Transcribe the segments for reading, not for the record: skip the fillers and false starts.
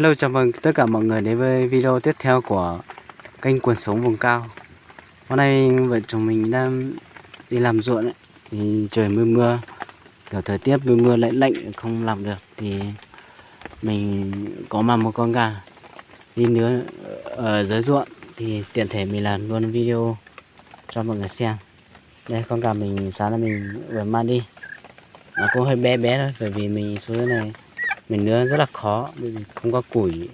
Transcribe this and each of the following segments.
Hello, chào mừng tất cả mọi người đến với video tiếp theo của kênh Cuộc Sống Vùng Cao. Hôm nay vợ chồng mình đang đi làm ruộng ấy, thì trời mưa mưa, kiểu thời tiết mưa mưa lạnh lạnh không làm được, thì mình có mà một con gà đi nướng ở dưới ruộng, thì tiện thể mình làm luôn video cho mọi người xem. Đây, con gà mình sáng là mình vừa mang đi, nó cũng hơi bé bé thôi, bởi vì mình số này mình nướng rất là khó, bởi vì không có củi,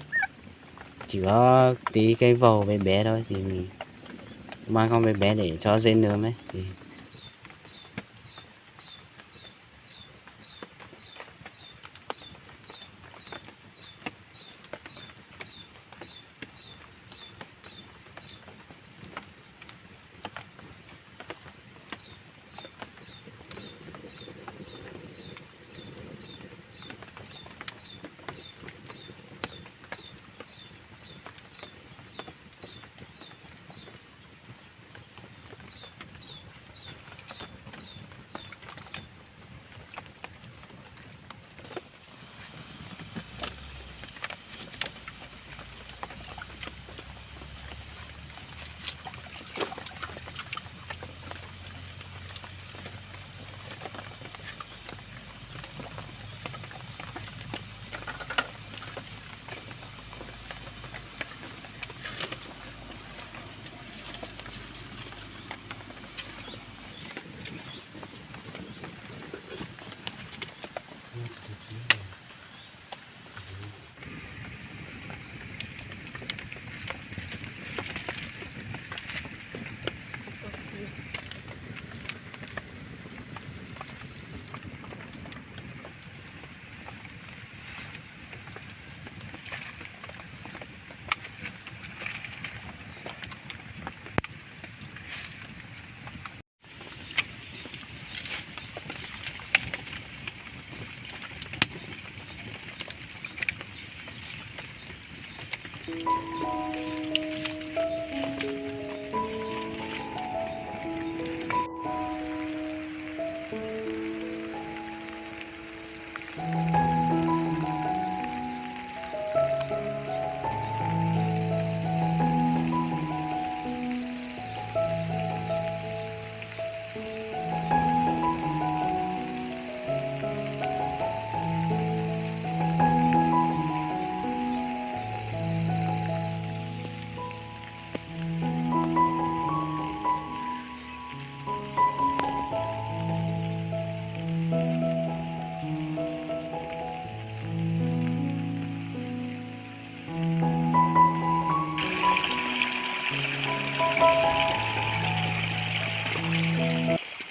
chỉ có tí cái vầu bé bé thôi, thì mình mang con bé bé để cho dễ nướng ấy. Thì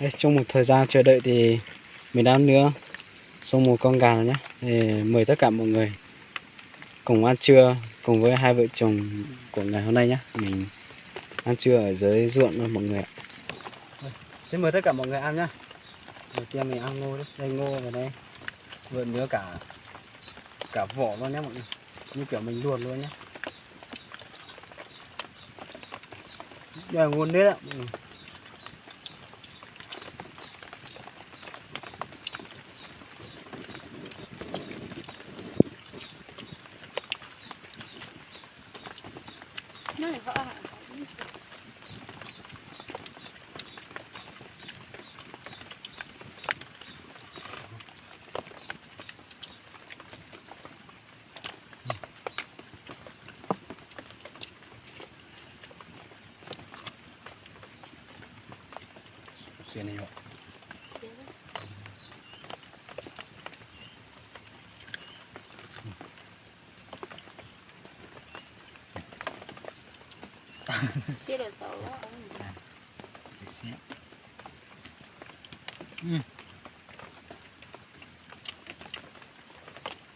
đây, trong một thời gian chờ đợi thì mình đã nướng xong một con gà rồi nhé. Thì mời tất cả mọi người cùng ăn trưa cùng với hai vợ chồng của ngày hôm nay nhé. Mình ăn trưa ở dưới ruộng luôn mọi người ạ. Xin mời tất cả mọi người ăn nhé. Đầu tiên mình ăn ngô đấy, đây ngô vào đây, vừa nướng cả vỏ luôn nhé mọi người, như kiểu mình luộc luôn nhé. Đây là ngô nếp ạ mọi người. Xiên này ạ. Xia được tàu đó.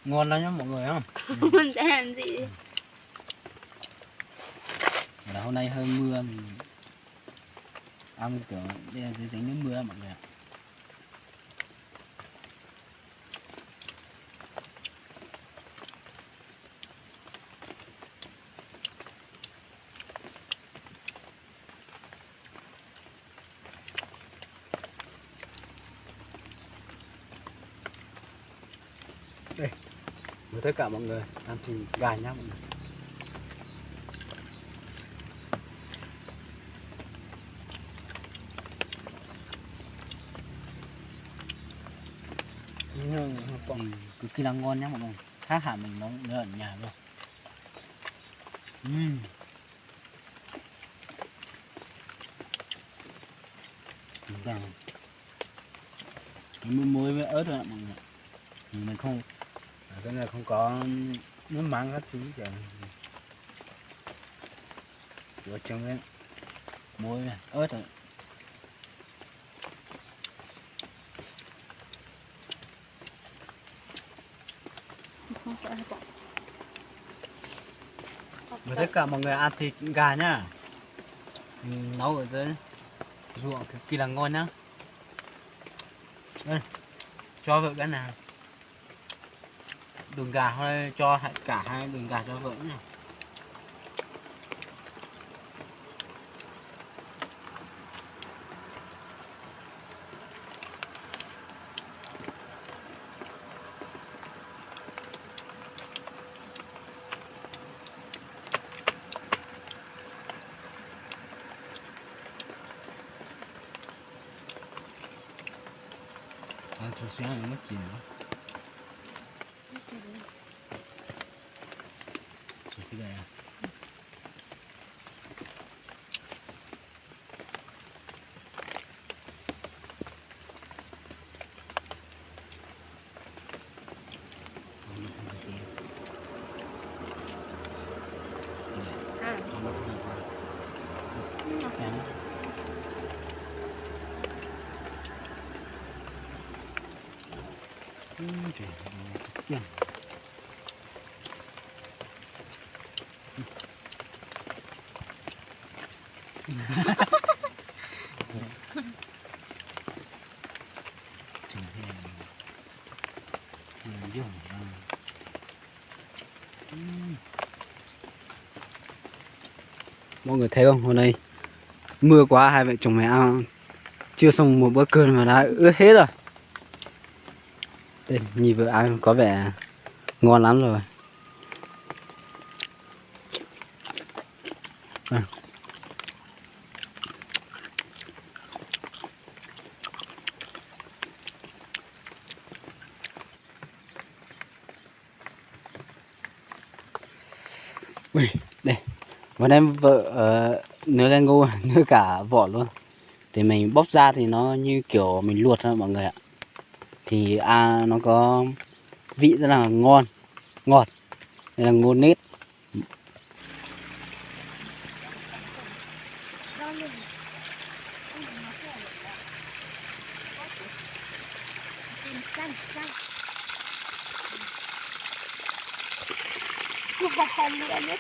Ngon lắm nhá mọi người không? Mình sẽ làm gì? Là hôm nay hơi mưa, mình ăn kiểu đây là dưới dính nước mưa mọi người ạ. Đây, Với tất cả mọi người ăn thịt gà nhá mọi người. Còn cực kỳ là ngon nhá mọi người, khác hẳn mình nấu ở nhà luôn. Vâng. Muối với ớt rồi ạ mọi người. Mình không, Cái này không có nước mắm các thứ cả. Chỉ có trong cái muối này, ớt rồi. Không sợ hay bỏ. Với tất cả mọi người ăn thịt gà nhá. Nấu ở dưới ruộng cực kỳ là ngon nhá. Đây, cho vợ cái nào đường gà hay cho cả hai đường gà cho vợ nhá. Chú xíu này mất gì nữa. Chú xíu đây à. À, Chán. Trời ơi, tiền. Trời ơi. Dùng. Mọi người thấy không, hôm nay mưa quá hai vợ chồng mẹ ăn chưa xong một bữa cơm mà đã ướt hết rồi. Đây, nhìn vợ ăn có vẻ ngon lắm rồi. À. Ui, đây,วันem vợ nướng lên ngô nướng cả vỏ luôn. Thì mình bóc ra thì nó như kiểu mình luộc thôi mọi người ạ. Thì nó có vị rất là ngon, ngọt, đây là ngô nếp. xanh xanh. Không lựa nhất.